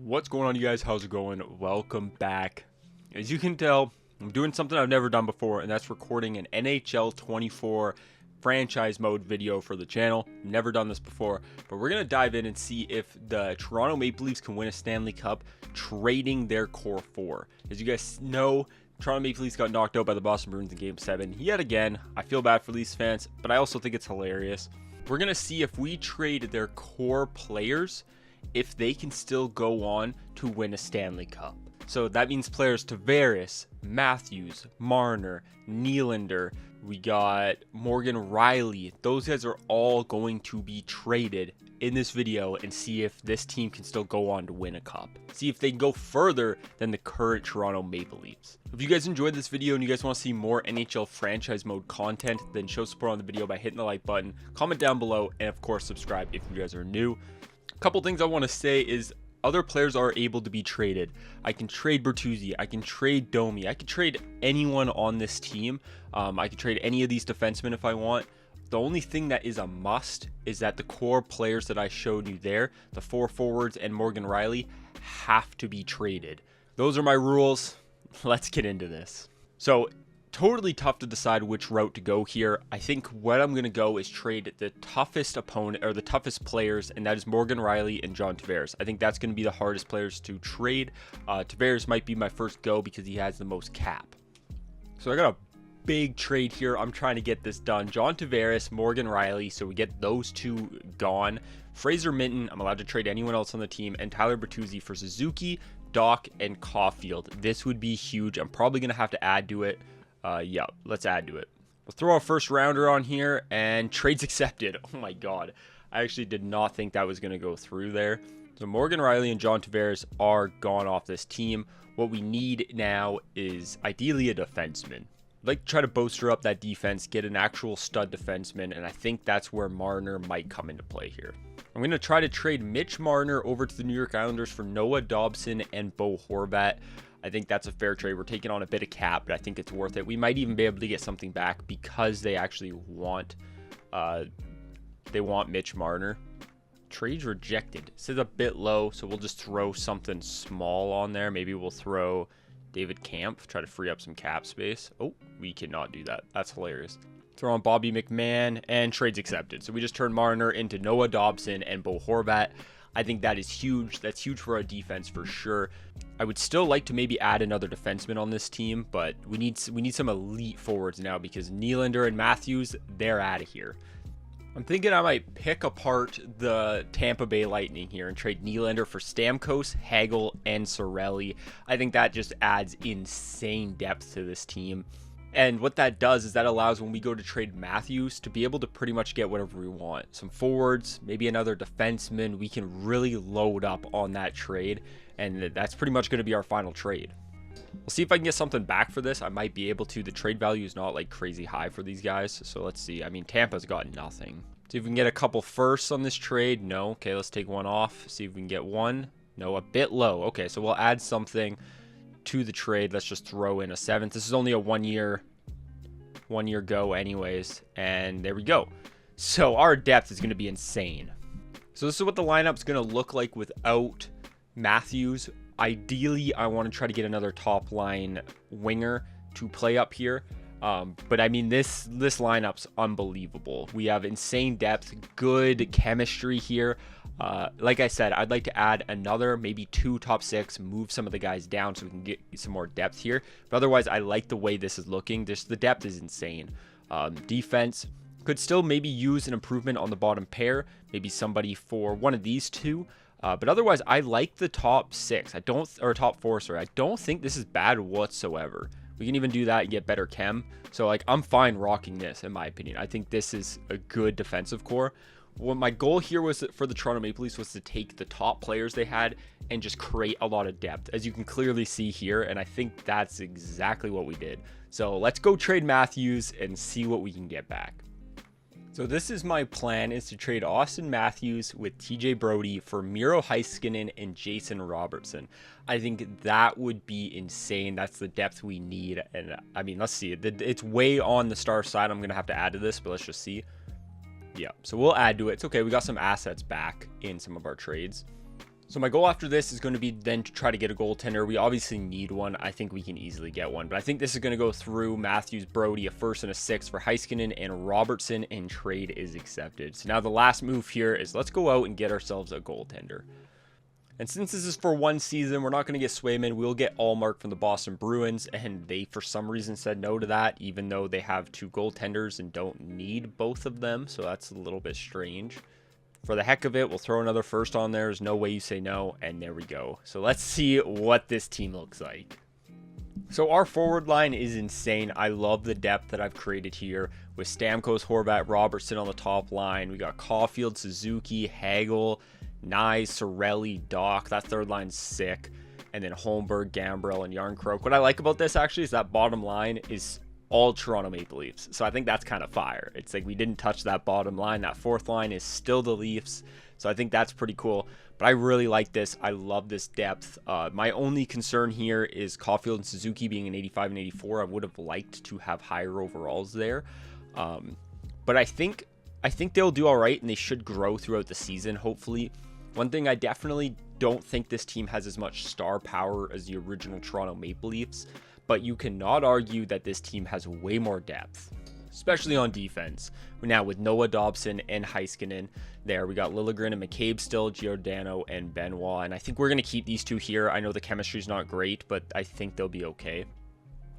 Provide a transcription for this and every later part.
What's going on, you guys? How's it going? Welcome back. As you can tell, I'm doing something I've never done before, and that's recording an NHL 24 franchise mode video for the channel. Never done this before, but we're going to dive in and see if the Toronto Maple Leafs can win a Stanley Cup trading their core four. As you guys know, Toronto Maple Leafs got knocked out by the Boston Bruins in Game 7 yet again. I feel bad for Leafs fans, but I also think it's hilarious. We're going to see if we trade their core players, if they can still go on to win a Stanley Cup. So that means players Tavares, Matthews, Marner, Nylander, we got Morgan Riley. Those guys are all going to be traded in this video and see if this team can still go on to win a cup. See if they can go further than the current Toronto Maple Leafs. If you guys enjoyed this video and you guys want to see more NHL franchise mode content, then show support on the video by hitting the like button, comment down below, and of course subscribe if you guys are new. A couple things I want to say is other players are able to be traded. I can trade Bertuzzi, I can trade Domi, I can trade anyone on this team. I can trade any of these defensemen if I want. The only thing that is a must is that the core players that I showed you there, the 4 forwards and Morgan Riley, have to be traded. Those are my rules. Let's get into this. So totally tough to decide which route to go here. I think what I'm going to go is trade the toughest opponent or the toughest players, and that is Morgan Riley and John Tavares. I think that's going to be the hardest players to trade. Tavares might be my first go because he has the most cap. So I got a big trade here. I'm trying to get this done. John Tavares, Morgan Riley, so we get those two gone. Fraser Minton, I'm allowed to trade anyone else on the team, and Tyler Bertuzzi for Suzuki, Doc, and Caulfield. This would be huge. I'm probably going to have to add to it. Yeah, let's add to it. We'll throw a first rounder on here, and trades accepted. Oh my god, I actually did not think that was going to go through there. So Morgan Riley and John Tavares are gone off this team. What we need now is ideally a defenseman. I'd like to try to bolster up that defense, get an actual stud defenseman, and I think that's where Marner might come into play here. I'm going to try to trade Mitch Marner over to the New York Islanders for Noah Dobson and Bo Horvat. I think that's a fair trade. We're taking on a bit of cap, but I think it's worth it. We might even be able to get something back because they actually want Mitch Marner. Trades rejected. This is a bit low, so we'll just throw something small on there. Maybe we'll throw David Kampf, try to free up some cap space. Oh, we cannot do that. That's hilarious. Throw on Bobby McMahon, and trades accepted. So we just turned Marner into Noah Dobson and Bo Horvat. I think that is huge. That's huge for our defense for sure. I would still like to maybe add another defenseman on this team, but we need some elite forwards now because Nylander and Matthews, they're out of here. I'm thinking I might pick apart the Tampa Bay Lightning here and trade Nylander for Stamkos, Hagel, and Cirelli. I think that just adds insane depth to this team. And what that does is that allows when we go to trade Matthews to be able to pretty much get whatever we want. Some forwards, maybe another defenseman. We can really load up on that trade. And that's pretty much going to be our final trade. We'll see if I can get something back for this. I might be able to. The trade value is not like crazy high for these guys. So let's see. I mean, Tampa's got nothing. See if we can get a couple firsts on this trade. No. Okay, let's take one off. See if we can get one. No, a bit low. Okay, so we'll add something to the trade. Let's just throw in a 7th. This is only a one year go anyways, and there we go. So our depth is going to be insane. So this is what the lineup's going to look like without Matthews. Ideally, I want to try to get another top line winger to play up here. But I mean, this lineup's unbelievable. We have insane depth, good chemistry here. Like I said, I'd like to add another, maybe 2 top 6, move some of the guys down so we can get some more depth here. But otherwise, I like the way this is looking. The depth is insane. Defense could still maybe use an improvement on the bottom pair, maybe somebody for one of these two. But otherwise, I like the top 6. Top 4, sorry. I don't think this is bad whatsoever. We can even do that and get better chem. So, like, I'm fine rocking this, in my opinion. I think this is a good defensive core. What my goal here was for the Toronto Maple Leafs was to take the top players they had and just create a lot of depth, as you can clearly see here. And I think that's exactly what we did. So let's go trade Matthews and see what we can get back. So this is my plan, is to trade Austin Matthews with TJ Brody for Miro Heiskanen and Jason Robertson. I think that would be insane. That's the depth we need. And I mean, let's see. It's way on the star side. I'm going to have to add to this, but let's just see. Yeah, so we'll add to it. It's okay. We got some assets back in some of our trades. So my goal after this is going to be then to try to get a goaltender. We obviously need one. I think we can easily get one. But I think this is going to go through Matthews, Brody, a first and a sixth for Heiskanen and Robertson, and trade is accepted. So now the last move here is let's go out and get ourselves a goaltender. And since this is for one season, we're not going to get Swayman. We'll get Allmark from the Boston Bruins, and they, for some reason, said no to that, even though they have 2 goaltenders and don't need both of them. So that's a little bit strange. For the heck of it, we'll throw another first on there. There's no way you say no, and there we go. So let's see what this team looks like. So our forward line is insane. I love the depth that I've created here with Stamkos, Horvat, Robertson on the top line. We got Caulfield, Suzuki, Hagel, Nye, Sorelli, Doc. That third line's sick. And then Holmberg, Gambrell, and Yarncroke. What I like about this actually is that bottom line is all Toronto Maple Leafs. So I think that's kind of fire. It's like we didn't touch that bottom line. That fourth line is still the Leafs. So I think that's pretty cool. But I really like this. I love this depth. My only concern here is Caulfield and Suzuki being an 85 and 84. I would have liked to have higher overalls there. But I think they'll do all right, and they should grow throughout the season, hopefully. One thing I definitely don't think this team has as much star power as the original Toronto Maple Leafs. But you cannot argue that this team has way more depth, especially on defense. Now with Noah Dobson and Heiskanen there, we got Liljegren and McCabe still, Giordano and Benoit. And I think we're going to keep these 2 here. I know the chemistry is not great, but I think they'll be okay.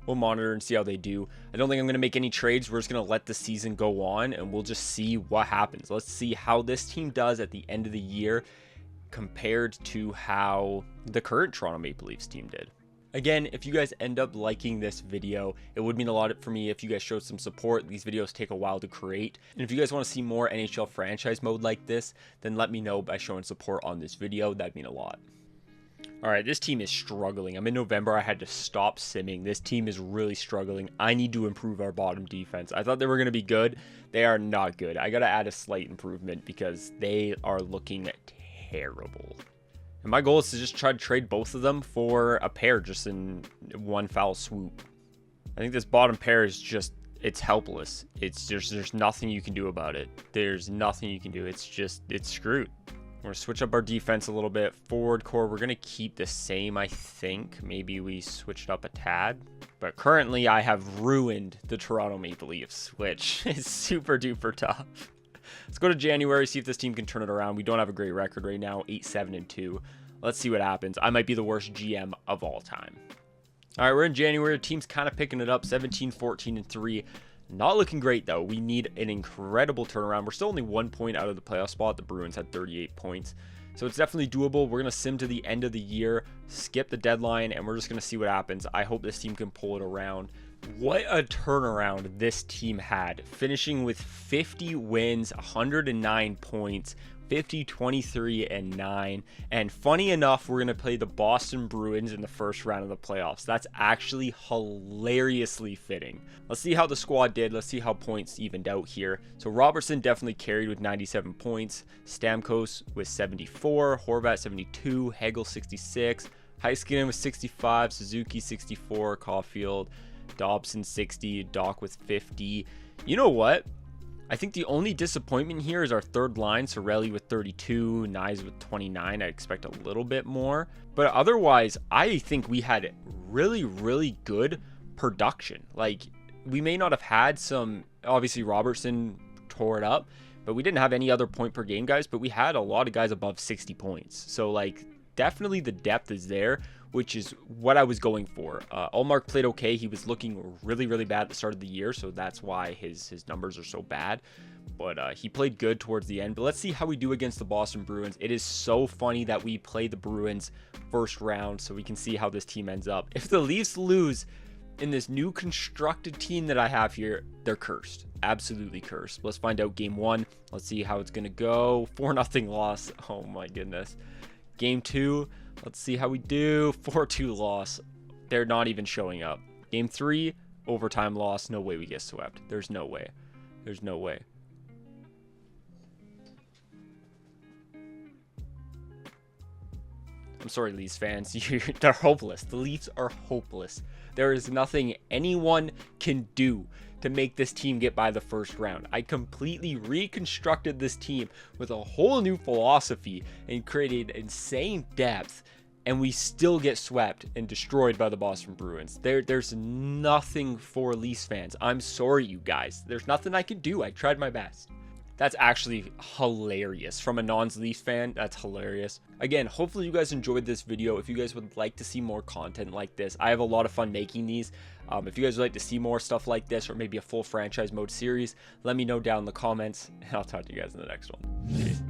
We'll monitor and see how they do. I don't think I'm going to make any trades. We're just going to let the season go on, and we'll just see what happens. Let's see how this team does at the end of the year compared to how the current Toronto Maple Leafs team did. Again, if you guys end up liking this video, it would mean a lot for me if you guys showed some support. These videos take a while to create. And if you guys want to see more NHL franchise mode like this, then let me know by showing support on this video. That'd mean a lot. All right, this team is struggling. I'm in November. I had to stop simming. This team is really struggling. I need to improve our bottom defense. I thought they were going to be good. They are not good. I got to add a slight improvement because they are looking terrible. And my goal is to just try to trade both of them for a pair just in one foul swoop. I think this bottom pair is just, it's helpless. It's just, there's nothing you can do about it. There's nothing you can do. It's screwed. We're going to switch up our defense a little bit. Forward core, we're going to keep the same, I think. Maybe we switched up a tad. But currently, I have ruined the Toronto Maple Leafs, which is super duper tough. Let's go to January, see if this team can turn it around. We don't have a great record right now, 8-7-2. Let's see what happens. I might be the worst GM of all time. All right, we're in January. The team's kind of picking it up, 17-14-3. Not looking great, though. We need an incredible turnaround. We're still only 1 point out of the playoff spot. The Bruins had 38 points. So it's definitely doable. We're going to sim to the end of the year, skip the deadline, and we're just going to see what happens. I hope this team can pull it around. What a turnaround this team had, finishing with 50 wins, 109 points, 50, 23, and 9. And funny enough, we're going to play the Boston Bruins in the first round of the playoffs. That's actually hilariously fitting. Let's see how the squad did. Let's see how points evened out here. So Robertson definitely carried with 97 points. Stamkos with 74. Horvat 72. Hagel 66. Heiskanen with 65. Suzuki 64. Caulfield, Dobson 60. Doc with 50. You know what? I think the only disappointment here is our third line. Sorelli with 32, Nyes with 29. I expect a little bit more. But otherwise, I think we had really, really good production. Like, we may not have had some, obviously Robertson tore it up, but we didn't have any other point per game guys, but we had a lot of guys above 60 points. So, like, definitely the depth is there, which is what I was going for. Allmark played okay. He was looking really, really bad at the start of the year, so that's why his numbers are so bad. But he played good towards the end. But let's see how we do against the Boston Bruins. It is so funny that we play the Bruins first round, so we can see how this team ends up. If the Leafs lose in this new constructed team that I have here, they're cursed. Absolutely cursed. Let's find out game one. Let's see how it's going to go. 4-0 loss. Oh, my goodness. Game two. Let's see how we do. 4-2 loss. They're not even showing up. Game 3, overtime loss. No way we get swept. There's no way. There's no way. I'm sorry, Leafs fans. They're hopeless. The Leafs are hopeless. There is nothing anyone can do to make this team get by the first round. I completely reconstructed this team with a whole new philosophy and created insane depth, and we still get swept and destroyed by the Boston Bruins. There's nothing for Leafs fans. I'm sorry, you guys. There's nothing I could do. I tried my best. That's actually hilarious. From a non-Leafs fan, that's hilarious. Again, hopefully you guys enjoyed this video. If you guys would like to see more content like this, I have a lot of fun making these. If you guys would like to see more stuff like this, or maybe a full franchise mode series, let me know down in the comments, and I'll talk to you guys in the next one. Peace.